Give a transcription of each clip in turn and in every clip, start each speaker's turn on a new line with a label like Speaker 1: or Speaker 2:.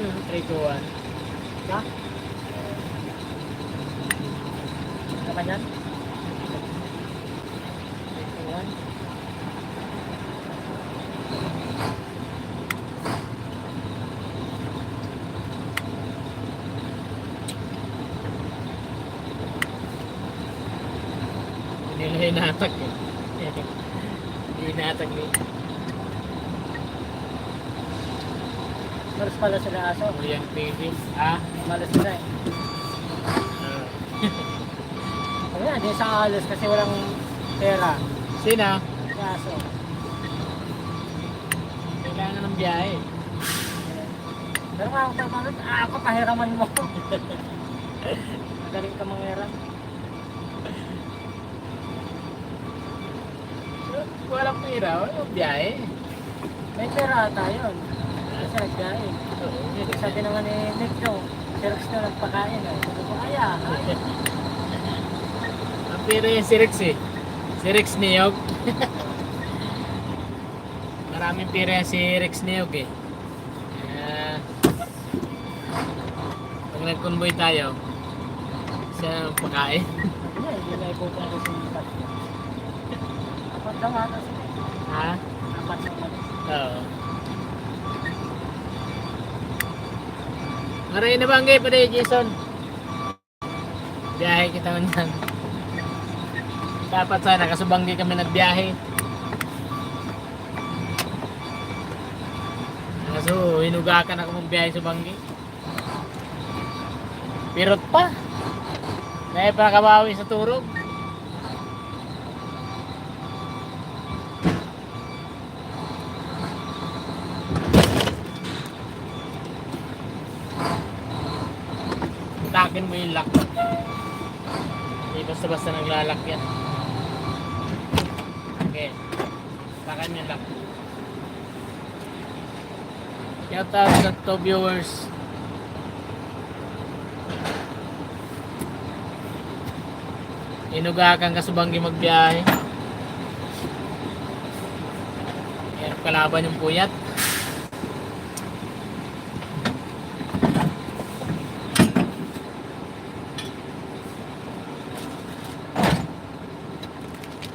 Speaker 1: 3, 2, 1.
Speaker 2: Ha? Naman yan? 1.
Speaker 1: Hindi na hinatak eh. Hindi hinatak eh.
Speaker 2: Malas pala sila aso.
Speaker 1: Yung babies. Ah?
Speaker 2: Malas sila eh. Sabi na, di sa alos kasi walang pera.
Speaker 1: Sino?
Speaker 2: Si aso.
Speaker 1: Kailangan ng biyahe.
Speaker 2: Pero nga ako tayo, ako pahiraman mo. Magaling ka manghiram.
Speaker 1: Walang pera, walang biyahe.
Speaker 2: May pera ata yun. Kasi nagkain.
Speaker 1: Oo.
Speaker 2: Sabi naman ni Nick no, Xerox na nagpakain. Sabi ko, kaya.
Speaker 1: Ang pera yung si Rex eh. Si Rex Niyog. Maraming pera yung si Rex Niyog eh. Kaya, pag nag-convoy tayo, siya ang pakain.
Speaker 2: Hindi na ipupunta ko sa ipat. Apat lang ata sila.
Speaker 1: Ha?
Speaker 2: Apat lang ata.
Speaker 1: Oo. Maray na banggay pa rin, Jason. Biyahe kita man yan. Dapat sana, kasubanggi kami nagbiyahe. Kaso, hinugakan ako mong biyahe sa banggi. Pirot pa. May pakabawi sa turog. Takin mo yung lock. Hindi basta-basta naglalak yan. Okay. Takin mo yung lock. Shout out sa to viewers. Inugakan ka subanggi magbiyahe. Hirap kalaban yung puyat.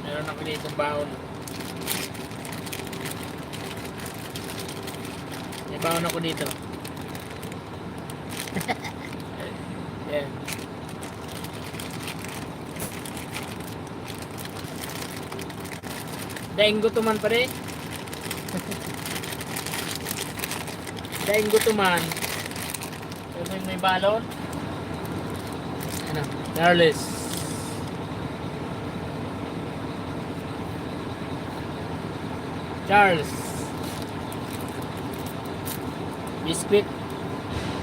Speaker 1: Meron ako dito baon. May baon ako dito. Yan. Daing gutuman pa rin. Daing gutuman. Ito yung may balon. Ano? Darlis. Charles. Biscuit.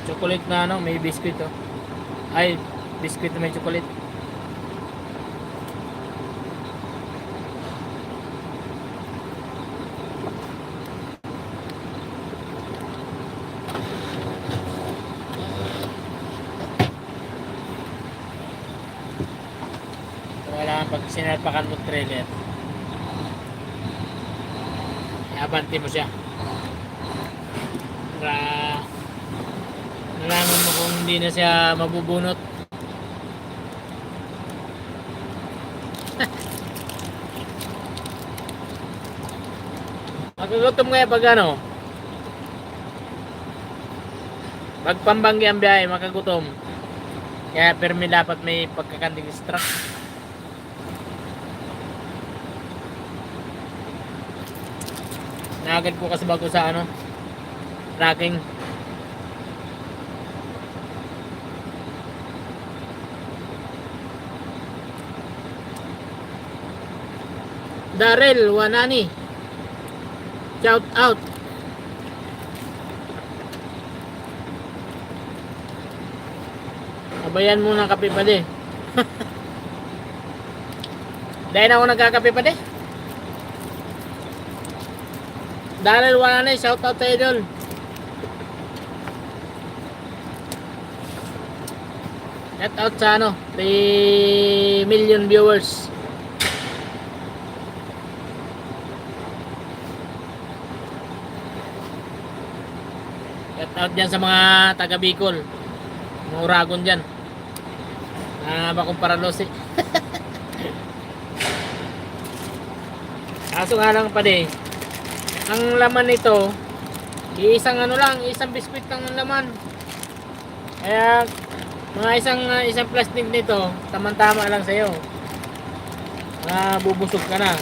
Speaker 1: Chocolate na ano, may biscuit oh. Ay, biscuit na may chocolate. Kailangan pag sinalpakan mo trailer, abanti mo siya para nalaman mo kung hindi na siya mabubunot. Magagutom kaya pag ano, pag pambanggi ang biyahe, makagutom. Kaya permi dapat may pagkakanting struck. Naagad ko kasi bago sa ano, tracking. Darrell Wanani, shout out. Abayan muna kape pa di. Dahil ako nagkakape pa di. Darrell Wanani, shout out tayo doon. Shout out sa ano, 3 million viewers. Shout out dyan sa mga taga Bicol. Mga Uragon dyan. Makumparalos eh. Kaso nga lang pa ang laman nito, isang ano lang, isang biskwit lang ang laman. Kaya mga isang plastic nito, tamang-tama lang sa'yo. Bubusog ka na.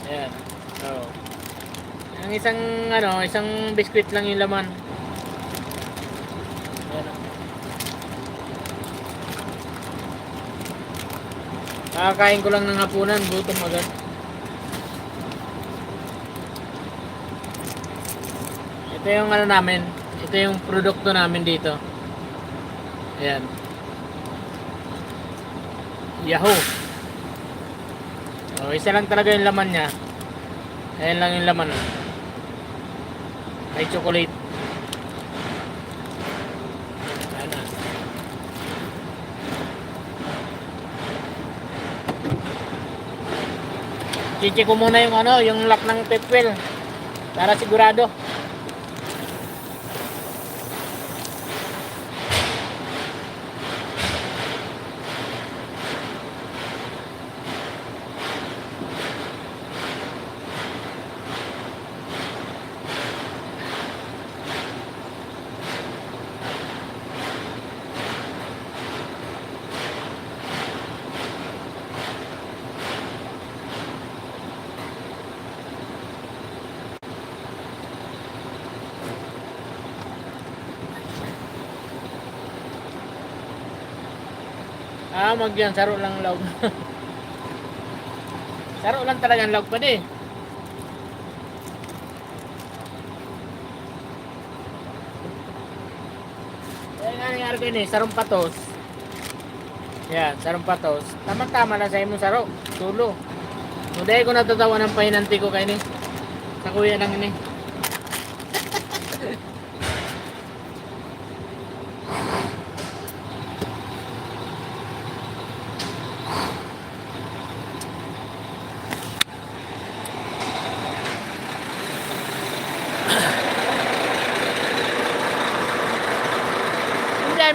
Speaker 1: Ayan. So, ang isang biskwit lang yung laman. Ayan. Kakakain ko lang ng hapunan, gutom agad. Ito yung namin, ito yung produkto namin dito. Ayan. Yahoo! So, isa lang talaga yung laman niya. Ayan lang yung laman. May chocolate. Ayan na. Chichi ko muna yung lock ng fifth wheel. Para sigurado. Magyan, saro lang log. Saro lang talagang log pa di. Kaya nga nangyari ko yun sarong patos. Yan, sarong patos. Tama-tama lang sa imong saro. Tulo. Dahil ko natatawa ng pahinanti ko kayo ni. Sa kuya lang ini.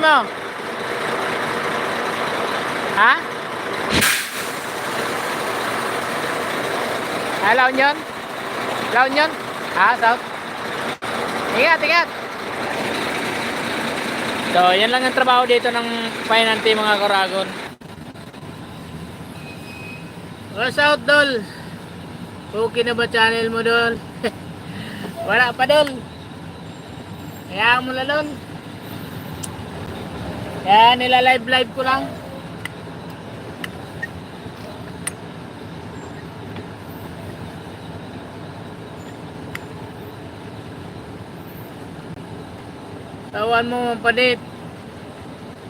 Speaker 1: Mo? Ha? Laon yun? Laon yun? South? Ingat! So, yan lang ang trabaho dito ng pahinanti mga Kuragon. South, Dol. Okay na ba channel mo, Dol? Wala pa, Dol. Kaya mo lalon. Kaya nila-live ko lang. Tawan mo mapadit.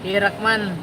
Speaker 1: Hirak man.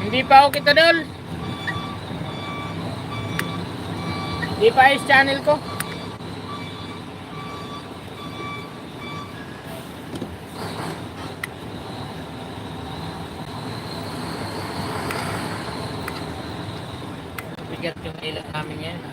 Speaker 1: Hindi pa ako kita, Dol. Hindi pa ayos channel ko. Bigat yung ilan namin ngayon.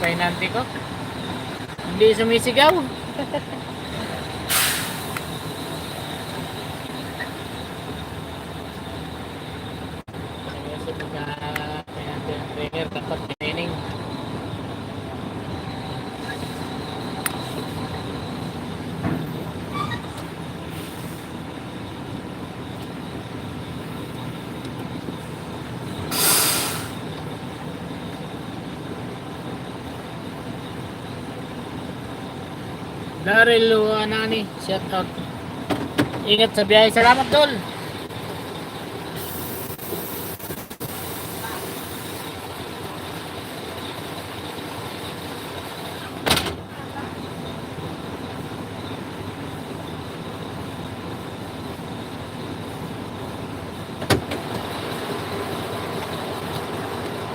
Speaker 1: pahinante ko. Hindi sumisigaw. Kasi pagka pahinante ng trainer, dapat training. Daryl Luanani, shout out. Ingat sa biyahe. Salamat, Dol.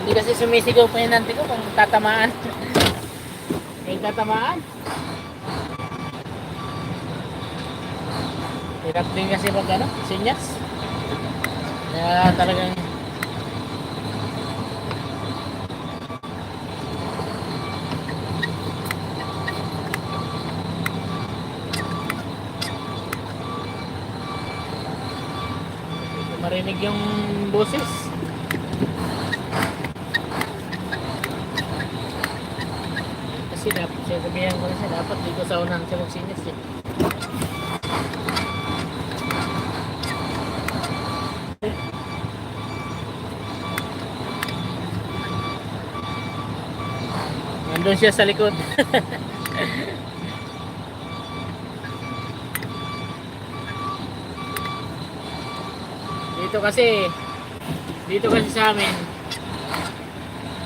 Speaker 1: Hindi kasi sumisigaw pa yun nanti ko kung tatamaan. May tatamaan. Hirap din kasi pag ano, sinyas. Kaya talagang marinig yung boses. Kasi dapat siya sabihan ko na siya, dapat dito sa unang siya magsinyas eh. Nandun siya sa likod. Dito kasi sa amin,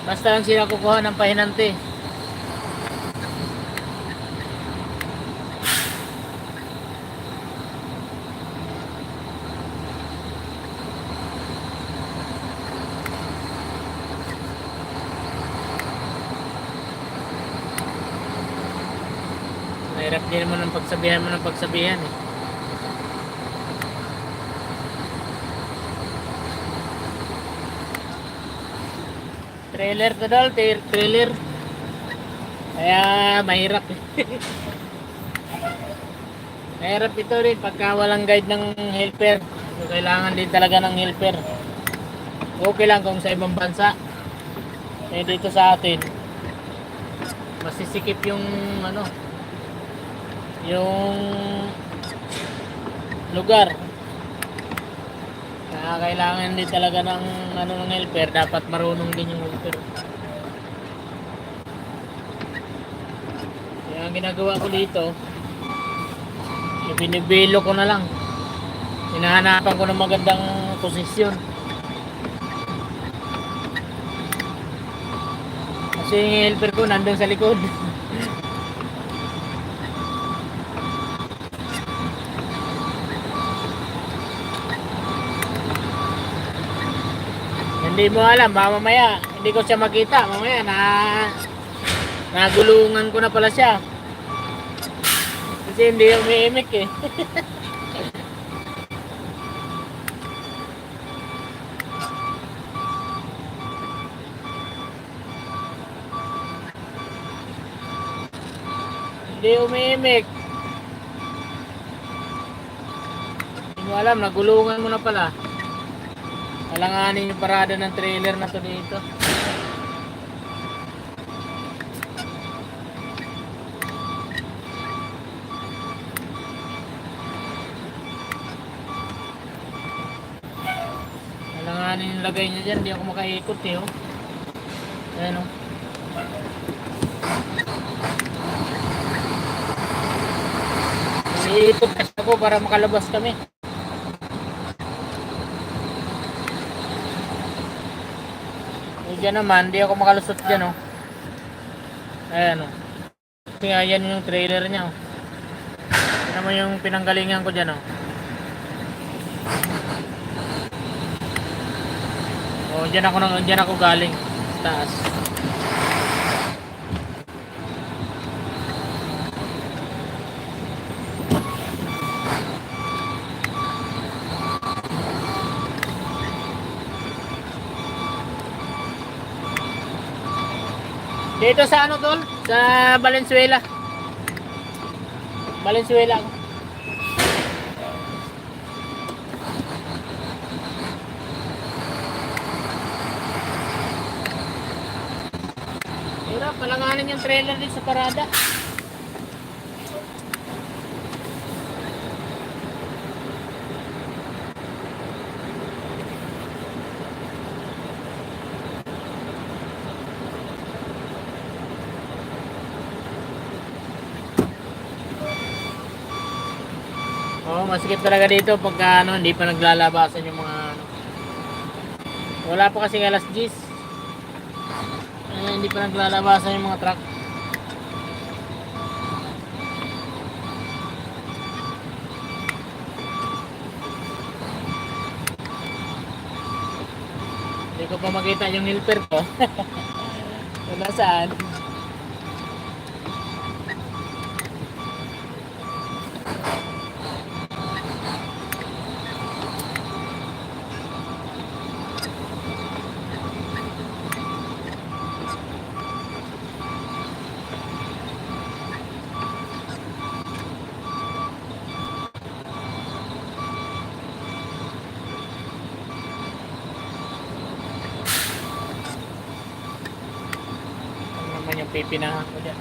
Speaker 1: basta lang sila kukuha ng pahinante. Mahirap din naman ang pagsabihan mo ng pagsabihan eh. Trailer to dal, trailer. Kaya mahirap eh. Mahirap ito rin pagka walang guide ng helper. So, kailangan din talaga ng helper. Okay lang kung sa ibang bansa. Eh dito sa atin, masisikip yung ano, yung lugar. Kaya kailangan din talaga ng ano ng helper, dapat marunong din yung helper. Kaya ang ginagawa ko dito, binibilo ko na lang. Hinahanapan ko ng magandang posisyon. Kasi yung helper ko nandun sa likod. Hindi mo alam, mamaya hindi ko siya makita. Mamaya nagulungan ko na pala siya. Kasi hindi umiimik eh. Hindi umiimik. Hindi mo alam, nagulungan mo na pala. Alanganin yung parada ng trailer na to dito. Alanganin yung lagay niya dyan, hindi ako makaikot eh. Oh. Ayan oh. Iikot kasi ako para makalabas kami. Diyan naman, di ako makalusot dyan oh. Ayan oh. Kaya yan yung trailer niya oh. Yan naman yung pinanggalingan ko dyan oh. Oh, dyan ako galing. Taas. Dito sa ano tol? Sa Valenzuela. Valenzuela ako. Hirap, palanganin yung trailer din sa parada. Oo, masikip talaga dito pagka ano, hindi pa naglalabasan yung mga ano. Wala pa kasi alas 10. Hindi pa naglalabasan yung mga truck. Hindi ko pa makita yung helper ko. Kung nasaan. Ano naman yung pipinahan ko dyan.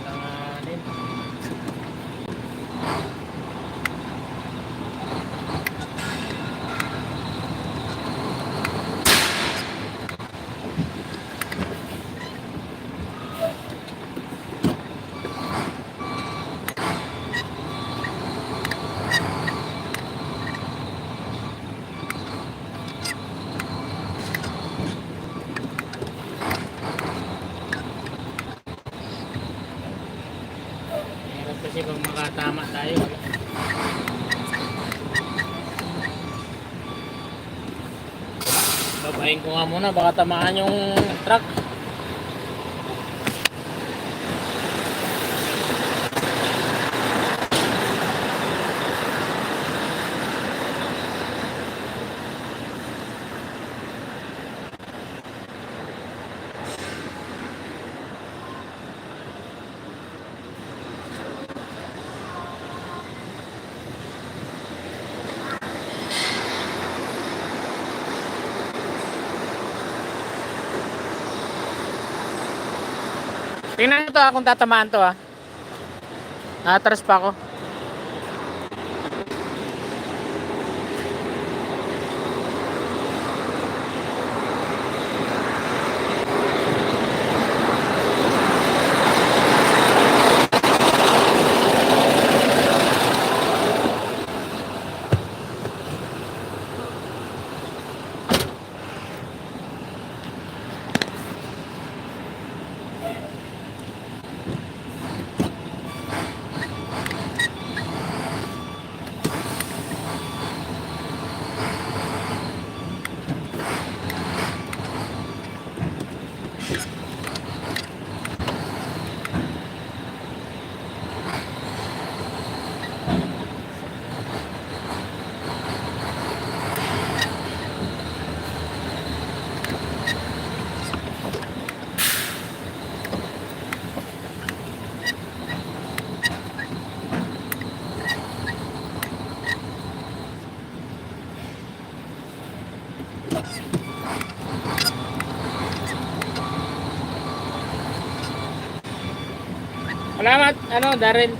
Speaker 1: Alanganin. Hirap kasi pag makatama tayo. Babayin ko nga muna, baka tamaan yung truck. Tingnan nyo to kung tatamaan to Atras pa ako. Salamat, Darren.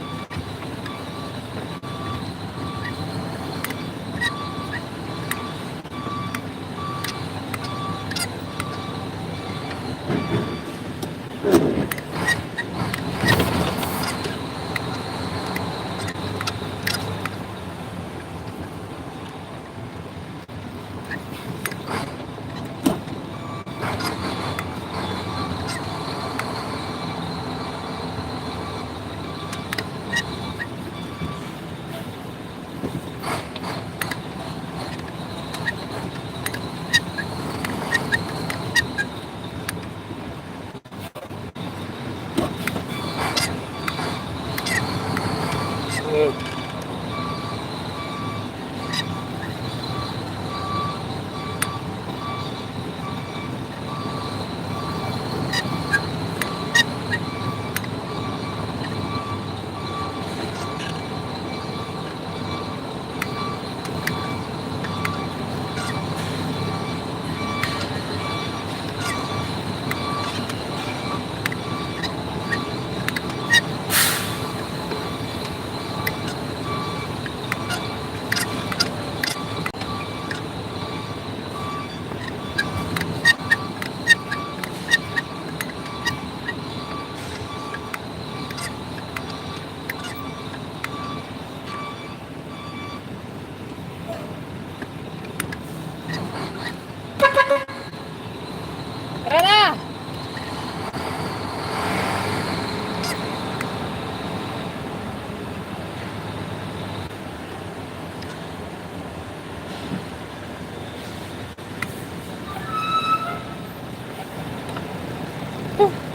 Speaker 1: Tara na!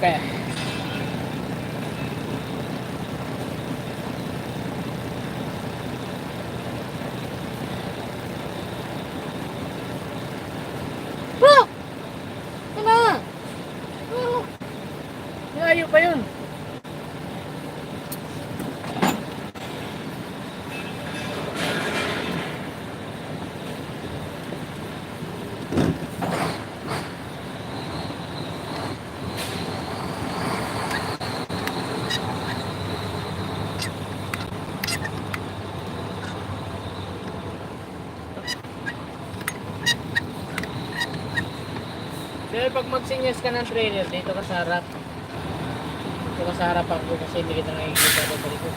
Speaker 1: Kaya. Bro! Ano? Layo pa yun. Dahil pag magsinyas ka ng trailer, dito ka sa harap. Dito ka sa harapan ko kasi hindi kita nakikita ko sa likod.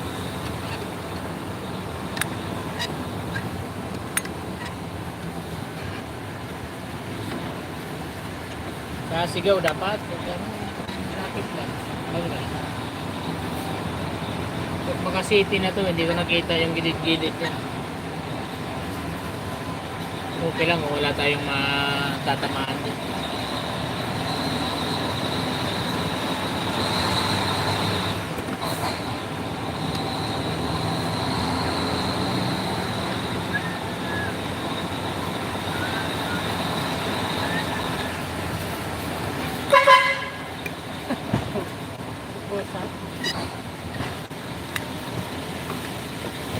Speaker 1: Sa sigaw dapat. Lapit lang. Bangga. Pag maka-city na to, hindi ko nakita yung gilid-gilid niya. Okay lang kung wala tayong matatamaan din.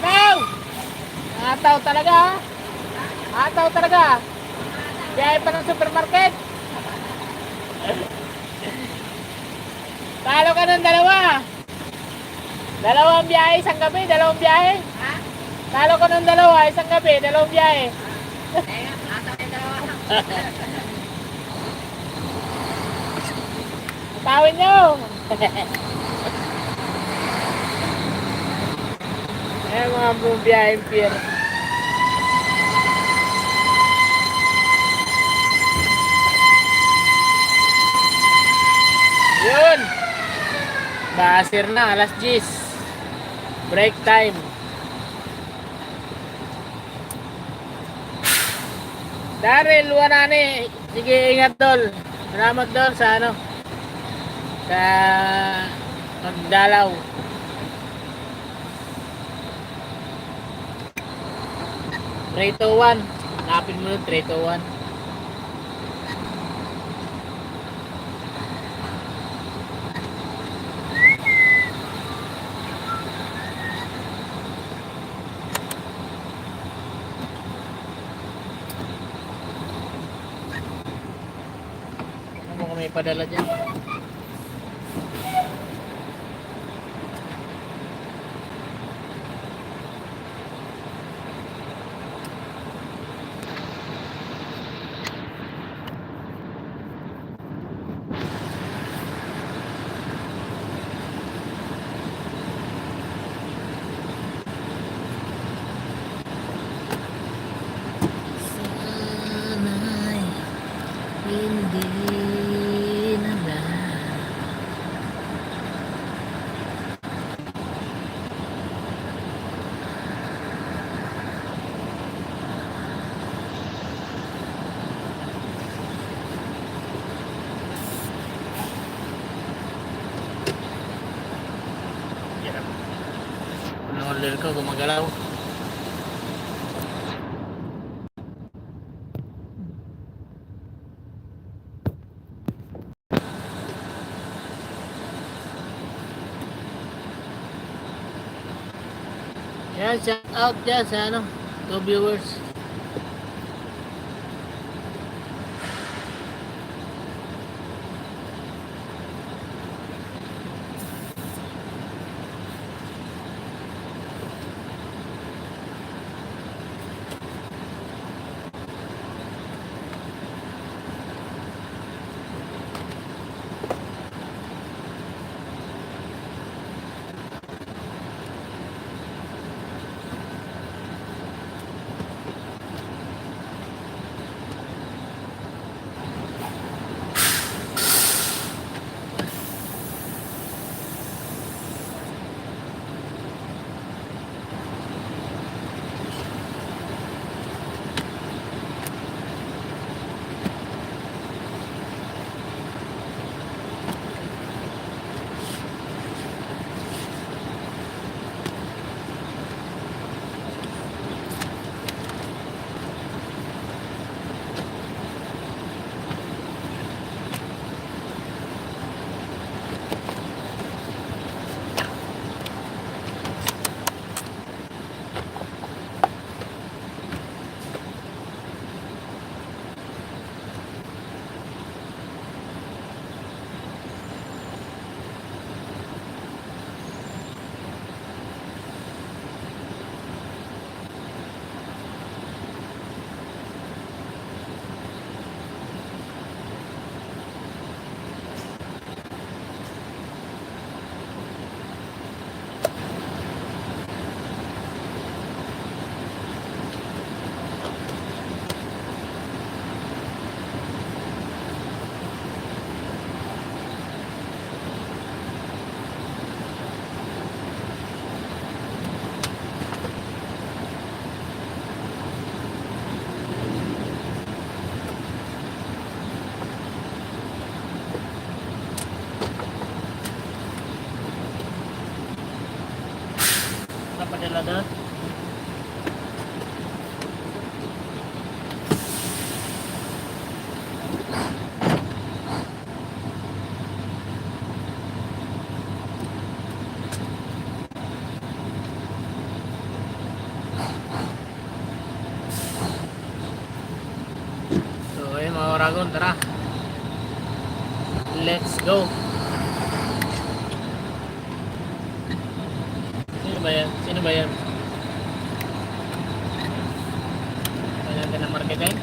Speaker 1: Ataw! Ataw talaga! Ataw talaga! Biyahe pa ng supermarket! Talo ka ng dalawa! Dalawang biyahe, isang gabi, dalawang biyahe! Ha? Talo ka ng dalawa, isang gabi, dalawang biyahe!
Speaker 2: Ataw yung dalawa.
Speaker 1: Tawin nyo! Ayan mga bumibiyaheng pier. Yun! Basir na, alas 10. Break time. Daryl, wala na eh. Sige, ingat dol. Salamat dol sa ano. Sa magdalaw. Trito 1. Napin mo nun, Trito 1. Ano mo kung may padala dyan? Sana'y hindi na lang Ang order ko gumagalaw. Yan, shout out dyan sa ano, 2 viewers. Napadala doon. So ayun mga Oragon, tara. Let's go. Sino ba yan? Sino ba yan? Kaya natin ang marketing.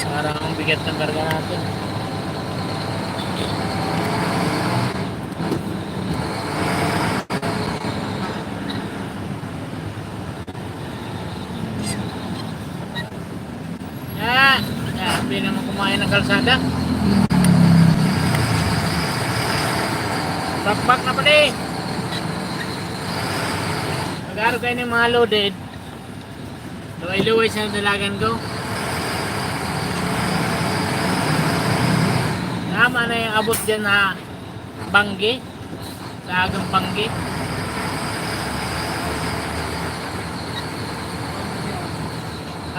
Speaker 1: Parang ang bigat ng karga natin. Sabi naman kumain ng kalsada. Bakbak na pala eh. Mag-aro kayo ng mga loaded. Luway-luway sa dalagan ko. Tama na yung abot dyan na Banggi. Sa agang Banggi.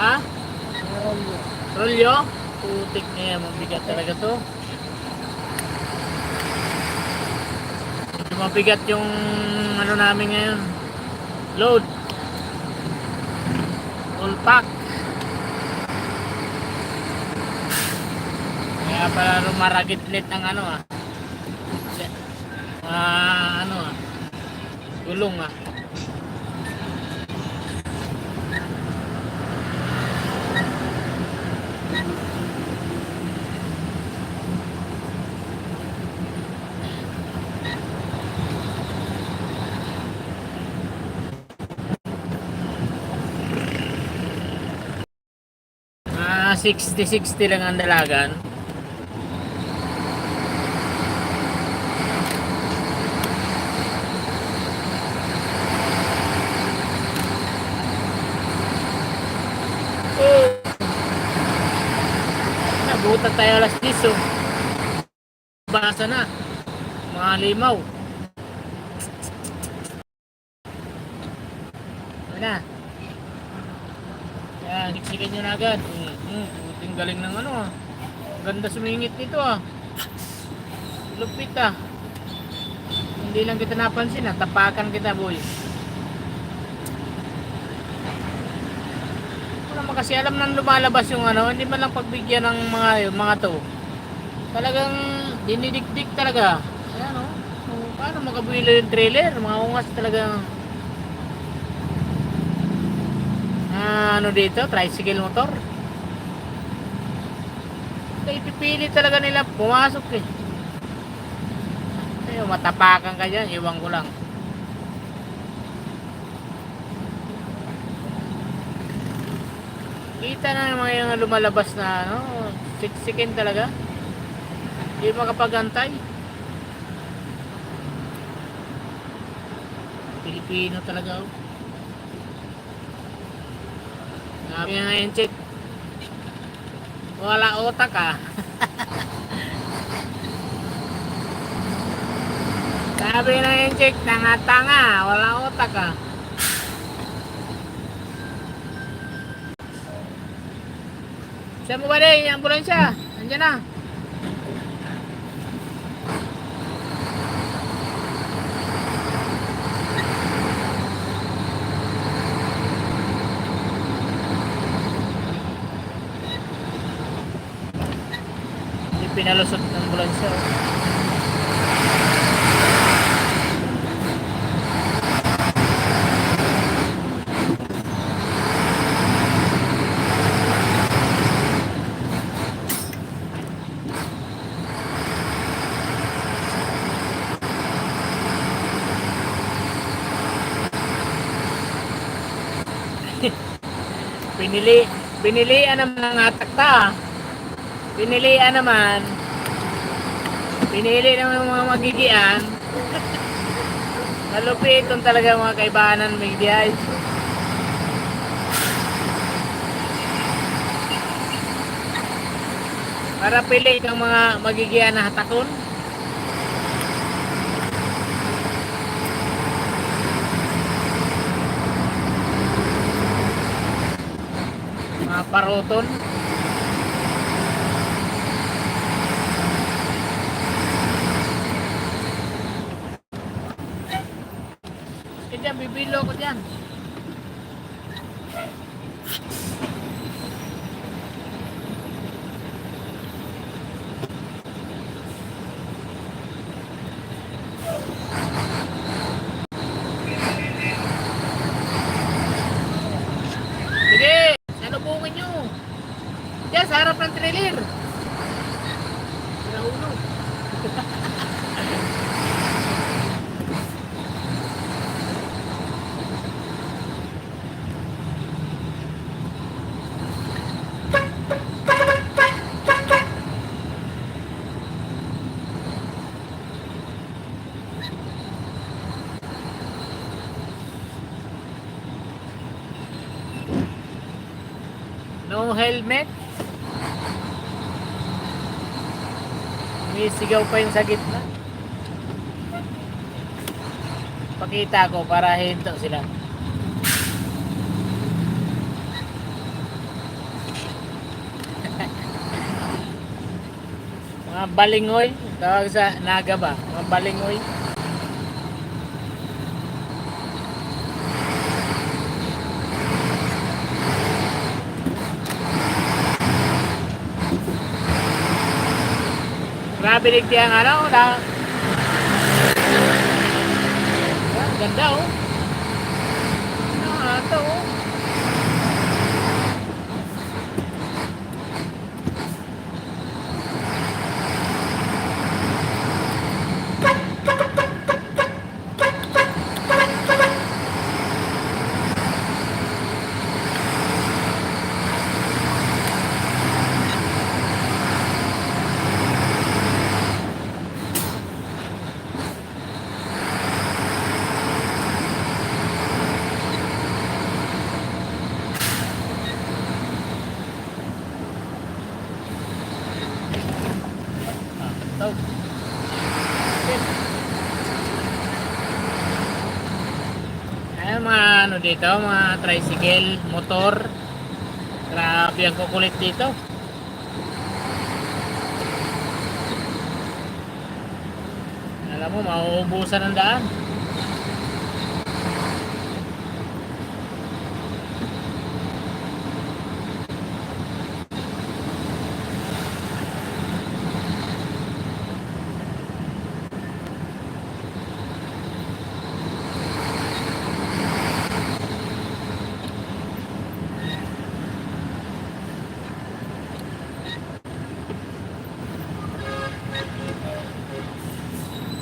Speaker 1: Ha? Rolyo? Putik na yan. Mabigat talaga to. Medyo mabigat yung ano namin ngayon. Load. Full pack. Kaya pala rumaragitlit ng ano ano gulong Mga 60-60 lang ang dalagan. Nabutan tayo alas 10 oh. Basa na. Mga limaw. Ano na? Yan, siksikan nyo na agad. Puting galing ng ano ah. Ganda sumingit nito ah. Lupit ah. Hindi lang kita napansin ah. Tapakan kita boy. Hindi naman kasi alam nang lumalabas yung ano. Hindi man lang pagbigyan ng mga to. Talagang dinidikdik talaga. Ayan o. Paano makabuhilo yung trailer? Mga ungas talagang ano dito? Tricycle motor. Kaya ipipili talaga nila pumasok eh. Kaya matapakan ka dyan. Iwan ko lang. Kita na mga yung lumalabas na ano, siksikin talaga. Hindi makapagantay. Pilipino talaga. Sabi nga yung chick, wala otak ah. Sabi na yung chick, tanga-tanga, wala otak ah. Saan mo ba rin yung ambulansya? Andiyan na. Pinalusot ng ambulansya. Pinilian naman ng atakta. Pinilian naman. Pinili naman ng mga magigian. Malupiton talaga mga kaibahanan media. Para pili kang mga magigian na hatakon. Mga paroton. Diyan, bibilo ko diyan. Sige, salubungin nyo. Diyan, sa harap ng trailer. Sinahulog. No helmet. May sigaw pa yung sa gitna. Pakita ko para hinto sila. Mga balingoy. Tawag sa Naga ba? Mga balingoy. Grabe rin tiyang ano, ganda oh. Ito oh. ano dito, mga tricycle, motor. Grabe ang kukulit dito. Alam mo, mauubusan ang daan.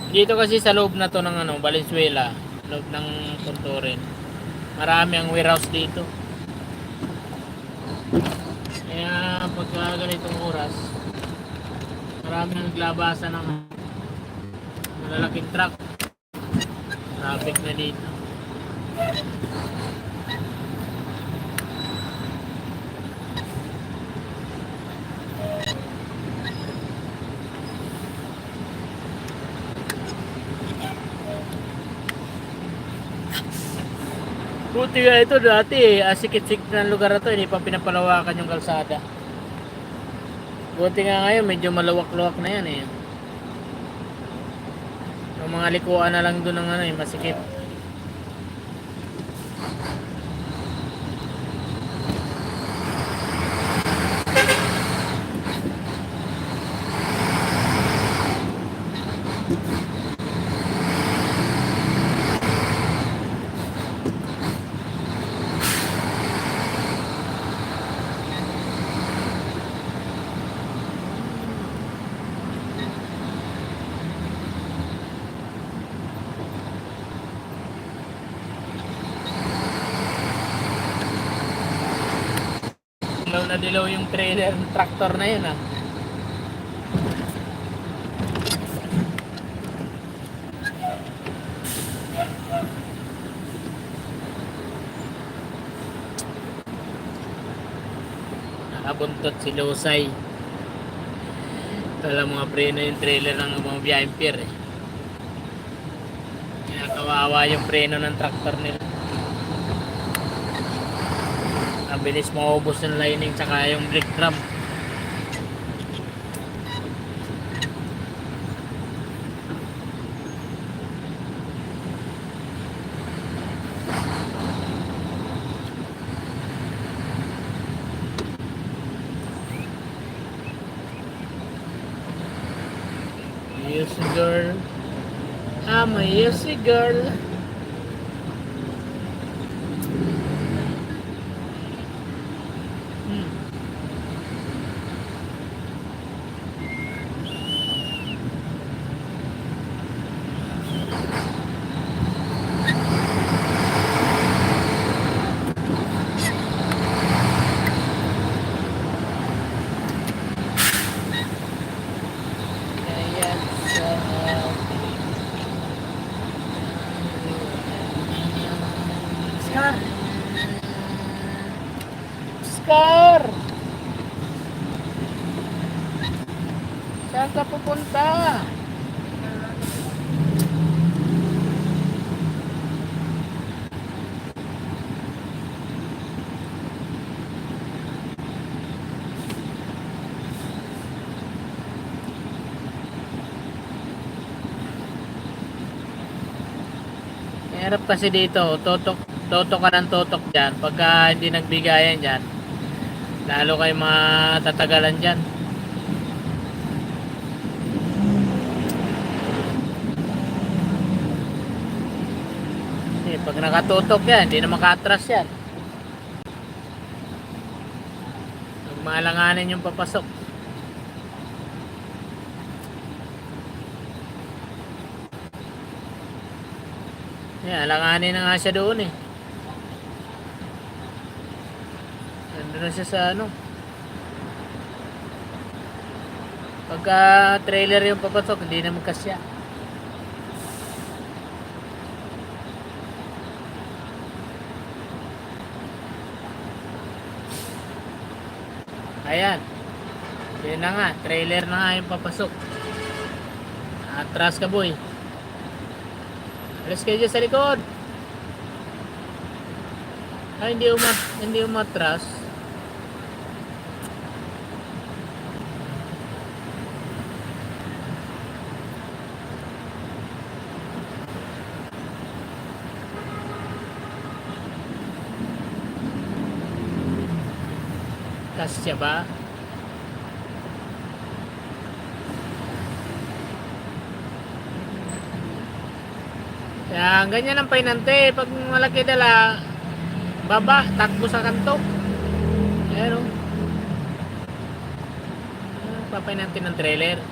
Speaker 1: Dito kasi sa loob na to ng ano, Valenzuela, loob ng Contoren. Marami ang warehouse dito. Kaya pagka ganitong oras, marami nang naglabasan ng malalaking truck. Traffic na dito. Buti nga ito dati, sikit-sikit ng lugar na to, hindi pa pinapalawakan yung kalsada. Buti nga ngayon, medyo malawak-lawak na yan eh. Yung mga likuan na lang doon ng ano eh, masikip. Dilaw na dilaw yung trailer ng tractor na yun ah. Nakabuntot si Lusay. Kala mga preno yung trailer ng mga biyaheng pier eh. Kaya kawawa yung preno ng tractor nila. Ang bilis maubos ng lining tsaka yung brake drum. Easy girl, I'm a easy girl. Scar! Scar! Saan ka pupunta? Hirap kasi dito, totok ka ng totok dyan. Pagka hindi nagbigayan dyan, lalo kayo matatagalan dyan. Pag nakatutok yan, hindi na makatras yan. Malanganin yung papasok. Yan, alanganin na nga siya doon eh. Nandun na siya sa ano. Pagka trailer yung papasok, hindi na magkasya. Ayan. Yun na nga, trailer na nga yung papasok. Atras ka boy. Alas kayo dyan sa likod. Ay, hindi umatras. Kasya ba? Kaya ganyan ang painante. Pag malaki dala, baba, takbo sa kanto. Ayan o. Papainante ng trailer.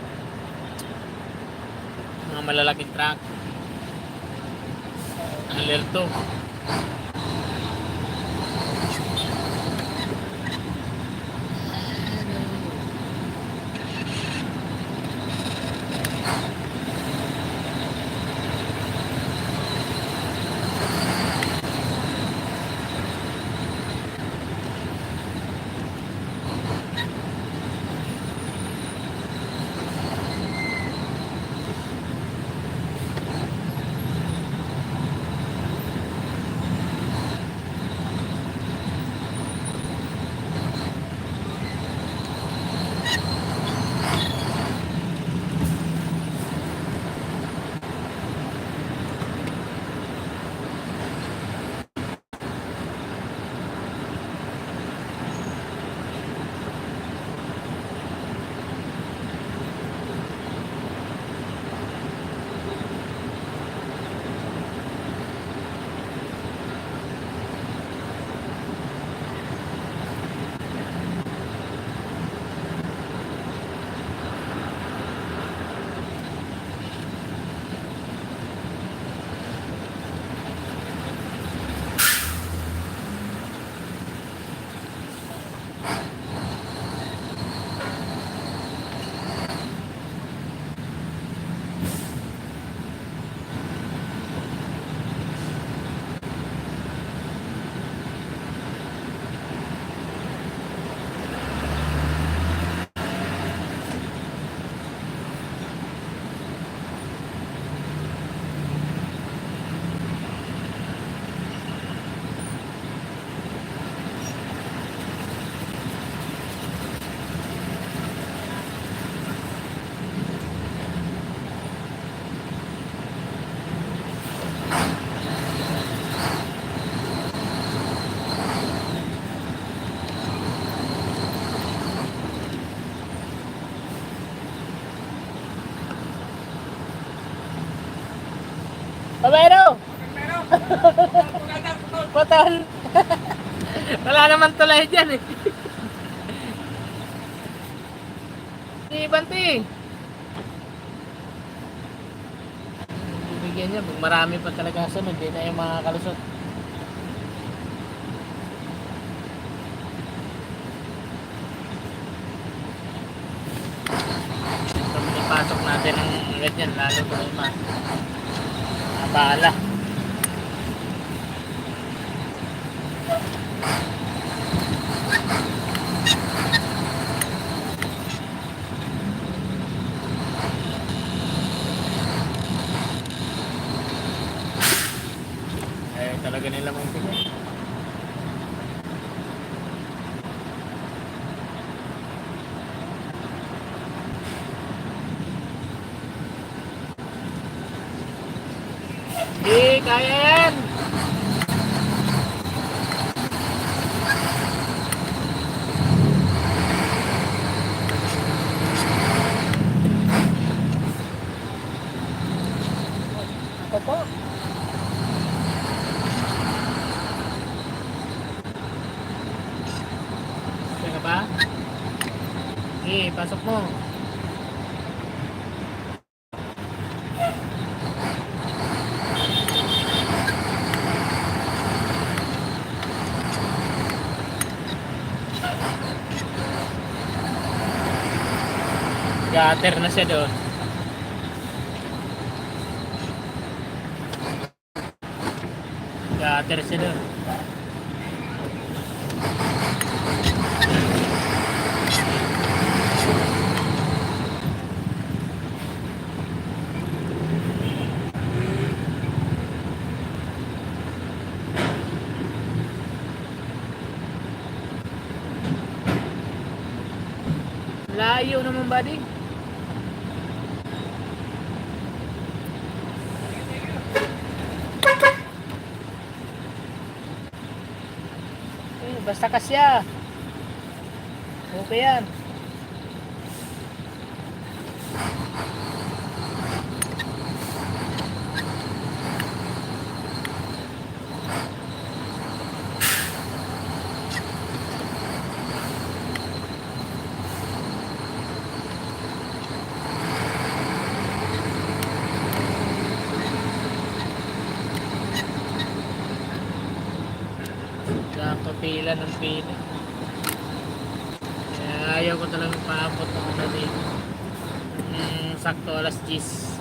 Speaker 1: Mga malalaking truck. Alerto. Pabero! Putol! Wala naman tulay dyan eh. Si Banti. Bibigyan niya. Marami pa talaga sunod. Hindi na yung mga kalusot. Kung ipasok natin ang ganyan, lalo tuloy pa. Abala. Talaga nila mong tingin. Kaya yan! Ako po. Kaya ba? Okay, pasok mo. Gutter na siya doon. Gutter siya doon. Layo naman buddy. Basta kasya. Okay yan. Pila ng pila. Kaya ayaw ko talagang paabot ako na dito. Sakto alas 10.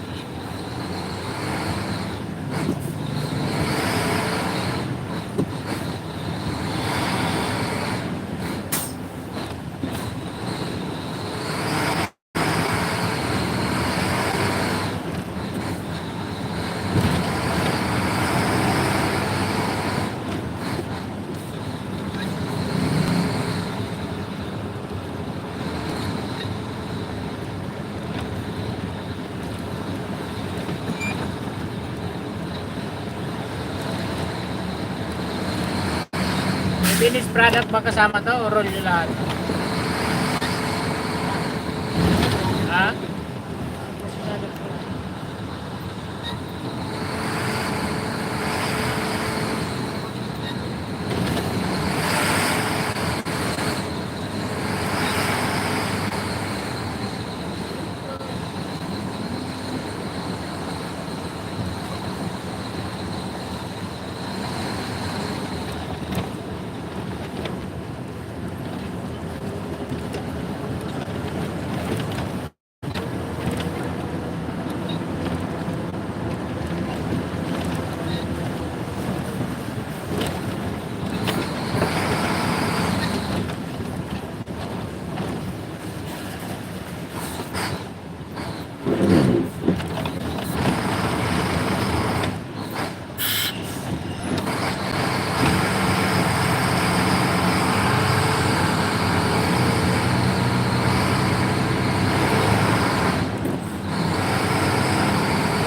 Speaker 1: Finished product ba kasama to o roll yung lahat? Ha?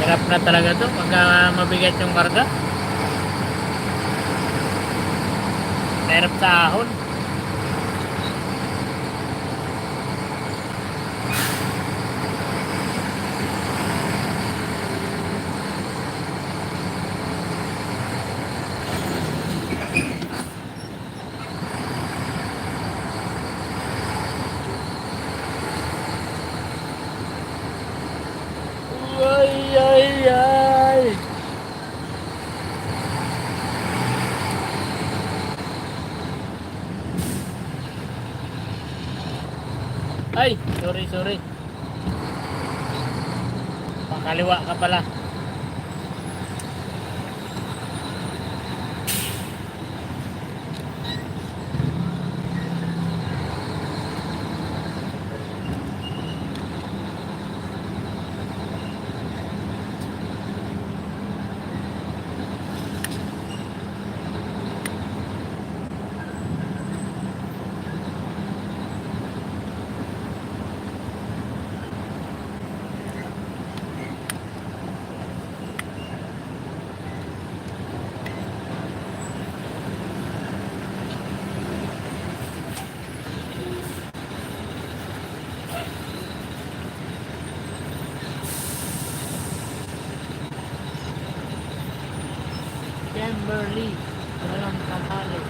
Speaker 1: Hirap na talaga to pagka mabigat yung karga. Hirap sa ahon. Ay, ay, ay. Ay, sorry. Pakaliwa ka pala. Kimberly, walang kamali.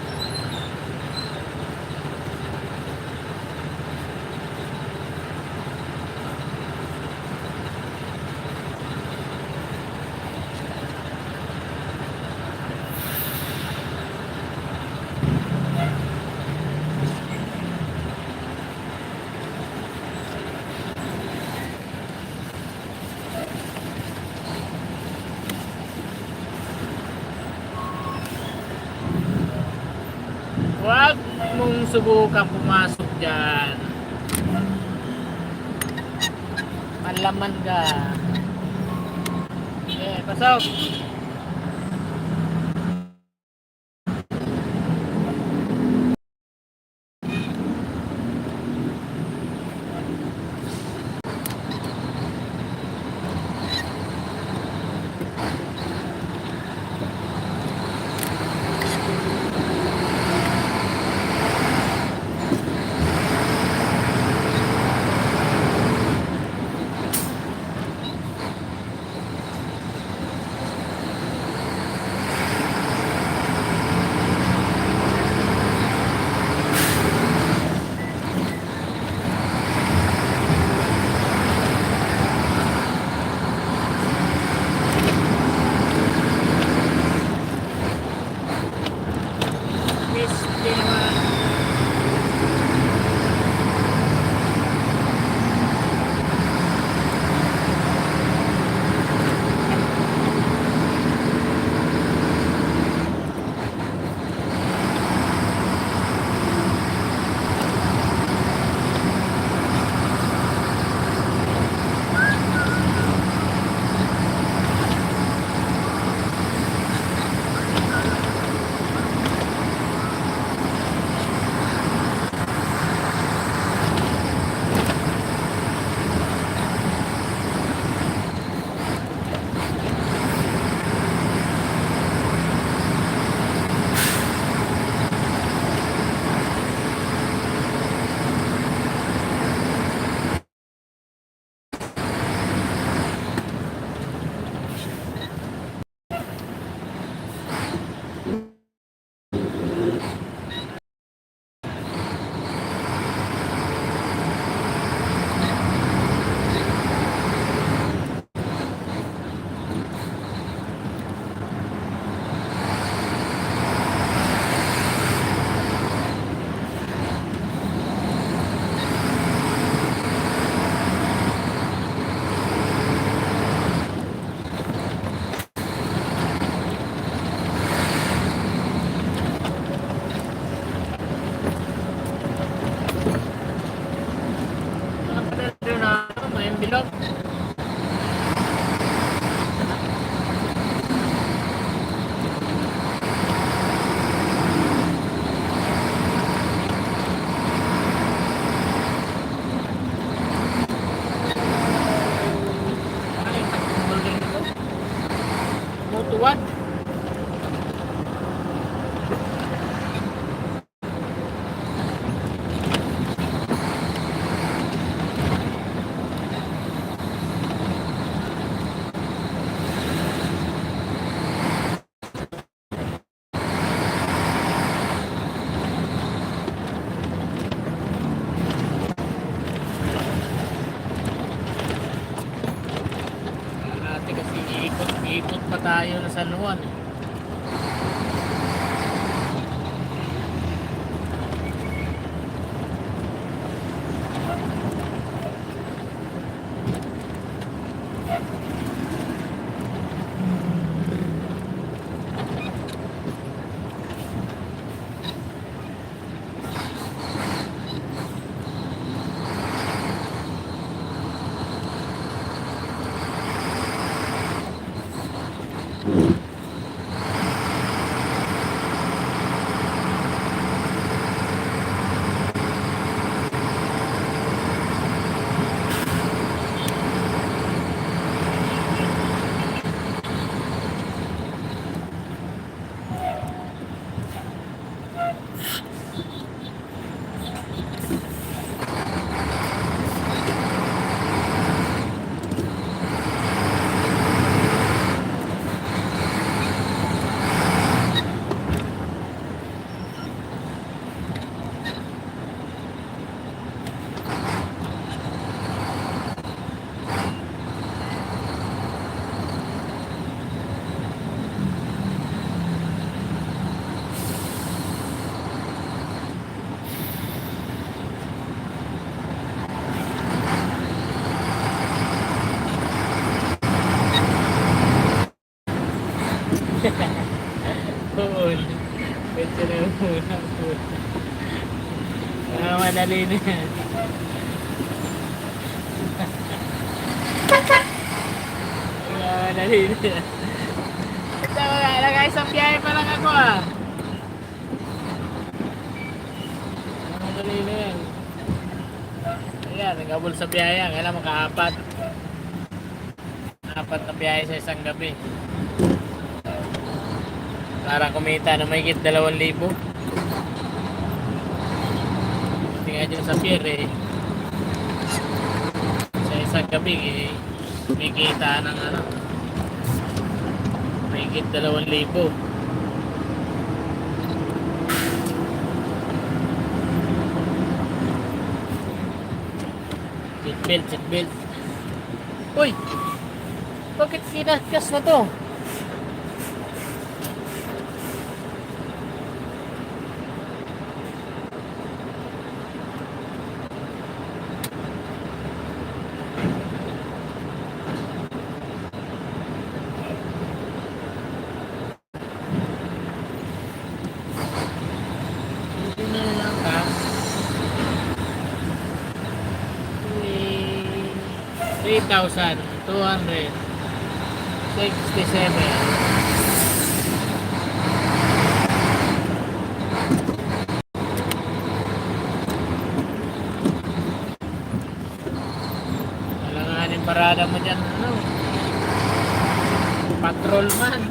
Speaker 1: Huwag mong subukan pumasok dyan. Malaman ka. Okay, pasok. pa tayo na San Juan eh. Pool. Pwede na yung pool. Madali na yan. Madali na yan. Ito, lagay sa biyahe pa lang ako ah. Madali na yan. Ayan, nagabol sa biyahe. Kailan makaapat. Apat na biyahe sa isang gabi. Para kumita na may higit 2,000. Buti nga dyan sa pier eh. Sa isang gabi eh, may kita ng ano, may higit 2,000. Seatbelt. Uy! Bakit kinaskas na to? Hindi na lang ka. 3,267. Alanganin parada mo dyan, ano? Patrolman.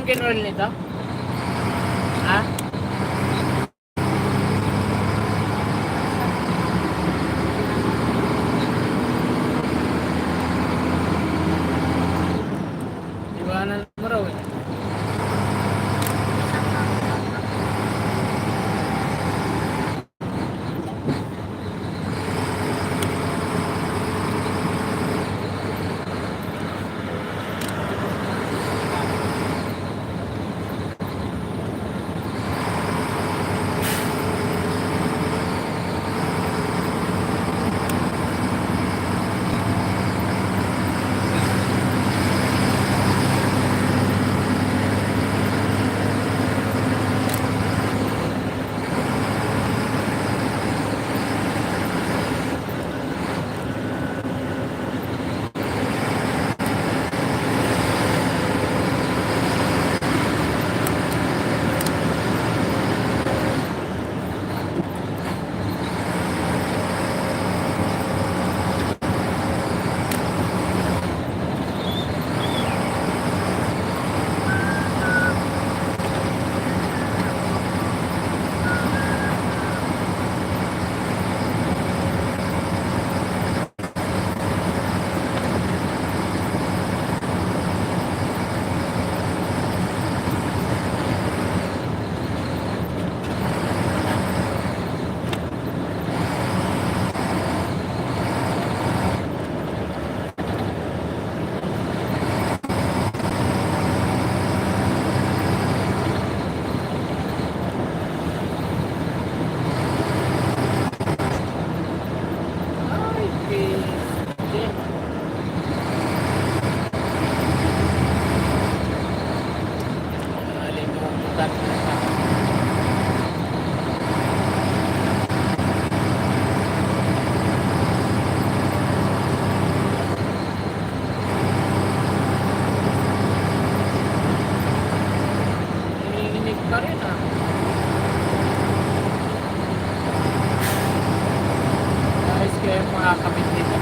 Speaker 1: engine oil nito? Ha? Iwanan mo raw eh. Ay, okay. Nakalimutan ko na. Nanginginig pa rin ah. Guys, kayo mga kapit dito.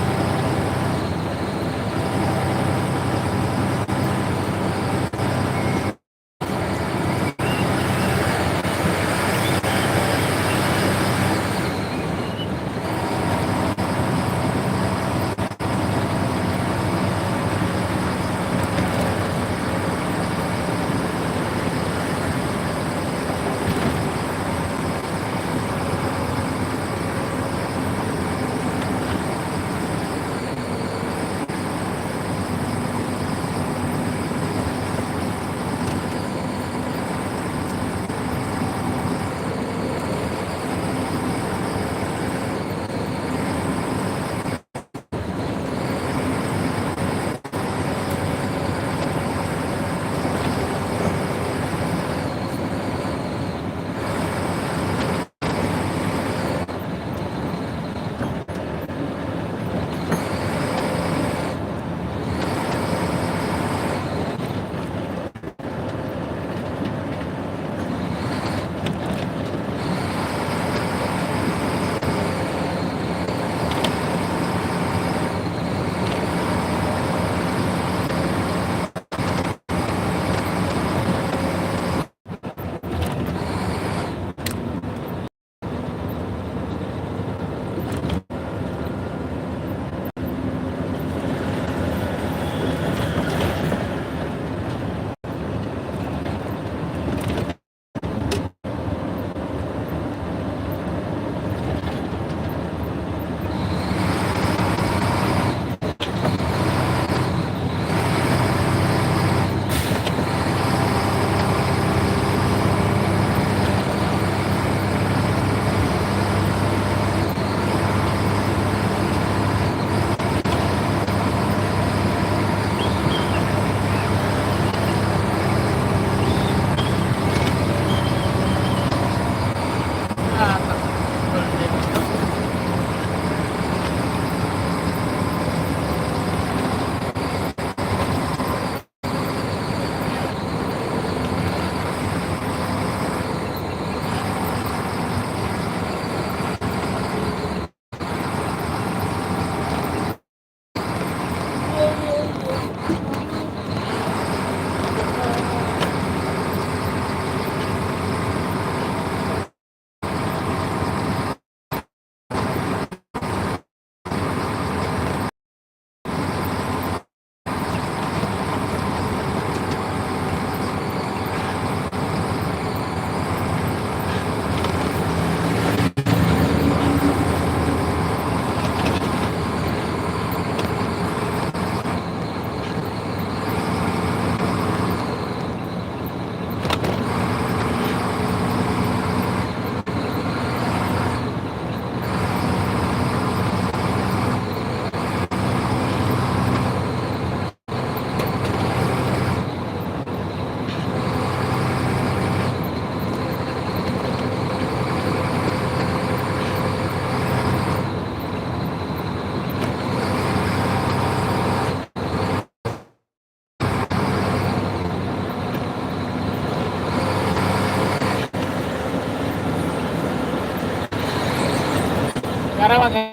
Speaker 1: Para mag... Ha?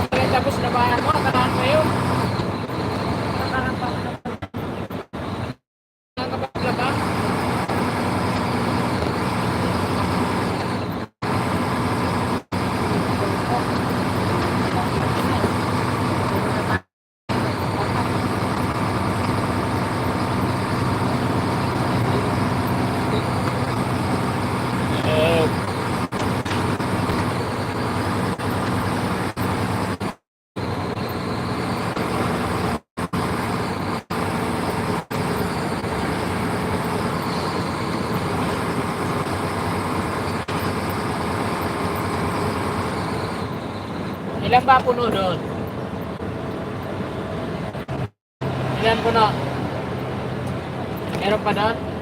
Speaker 1: Kaya tapos labahan mo, kailangan mo yun. Ang kapaglaba. Ilan ba puno doon? Ilan puno? Meron pa doon?